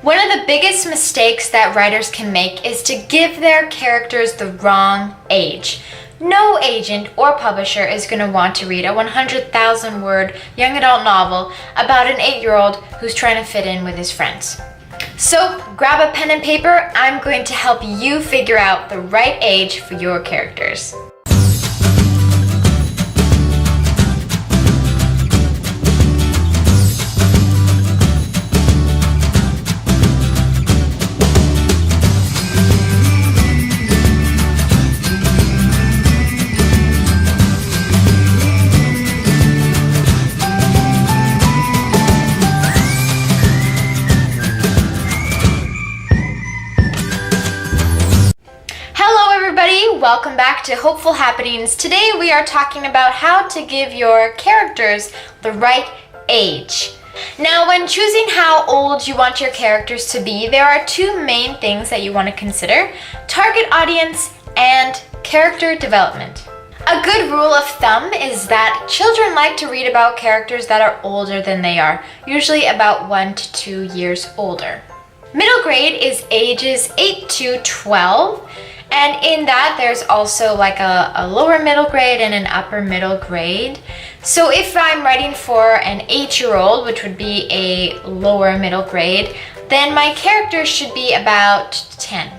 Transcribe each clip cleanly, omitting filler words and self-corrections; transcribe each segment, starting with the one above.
One of the biggest mistakes that writers can make is to give their characters the wrong age. No agent or publisher is going to want to read a 100,000 word young adult novel about an 8-year-old who's trying to fit in with his friends. So grab a pen and paper. I'm going to help you figure out the right age for your characters. Welcome back to Hopeful Happenings. Today we are talking about how to give your characters the right age. Now, when choosing how old you want your characters to be, there are two main things that you want to consider: target audience and character development. A good rule of thumb is that children like to read about characters that are older than they are, usually about 1 to 2 years older. Middle grade is ages 8 to 12. And in that, there's also like a lower middle grade and an upper middle grade. So if I'm writing for an 8-year-old, which would be a lower middle grade, then my character should be about 10.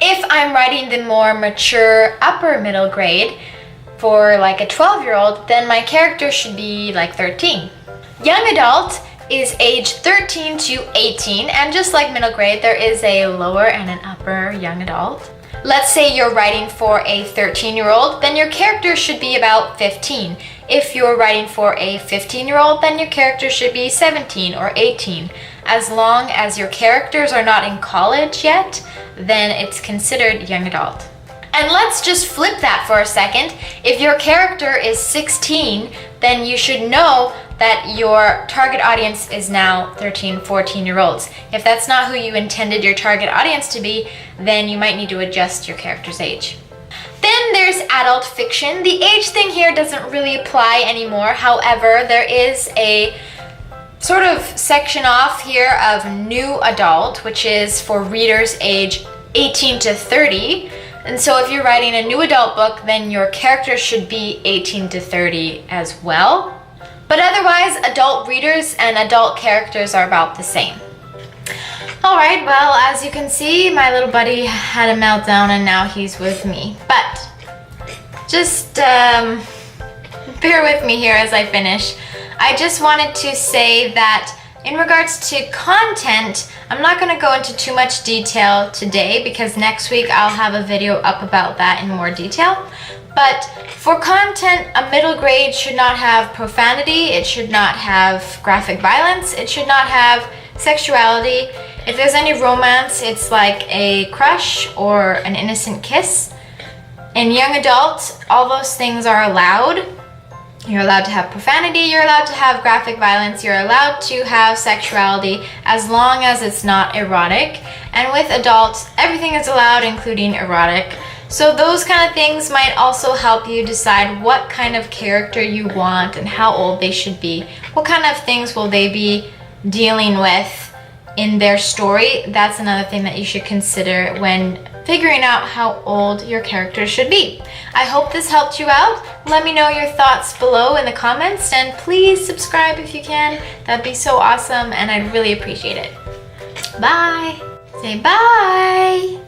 If I'm writing the more mature upper middle grade for like a 12-year-old, then my character should be like 13. Young adult is age 13 to 18, and just like middle grade, there is a lower and an upper young adult. Let's say you're writing for a 13-year-old, then your character should be about 15. If you're writing for a 15-year-old, then your character should be 17 or 18. As long as your characters are not in college yet, then it's considered young adult. And let's just flip that for a second. If your character is 16, then you should know that your target audience is now 13, 14-year-olds. If that's not who you intended your target audience to be, then you might need to adjust your character's age. Then there's adult fiction. The age thing here doesn't really apply anymore. However, there is a sort of section off here of new adult, which is for readers age 18 to 30. And so if you're writing a new adult book, then your character should be 18 to 30 as well. But otherwise, adult readers and adult characters are about the same. Alright, well, as you can see, my little buddy had a meltdown and now he's with me. But just bear with me here as I finish. I just wanted to say that in regards to content, I'm not going to go into too much detail today because next week I'll have a video up about that in more detail. But for content, a middle grade should not have profanity, it should not have graphic violence, it should not have sexuality. If there's any romance, it's like a crush or an innocent kiss. In young adult, all those things are allowed. You're allowed to have profanity, you're allowed to have graphic violence, you're allowed to have sexuality as long as it's not erotic. And with adults, everything is allowed, including erotic. So those kind of things might also help you decide what kind of character you want and how old they should be. What kind of things will they be dealing with in their story? That's another thing that you should consider when figuring out how old your character should be. I hope this helped you out. Let me know your thoughts below in the comments, and please subscribe if you can. That'd be so awesome and I'd really appreciate it. Bye. Say bye.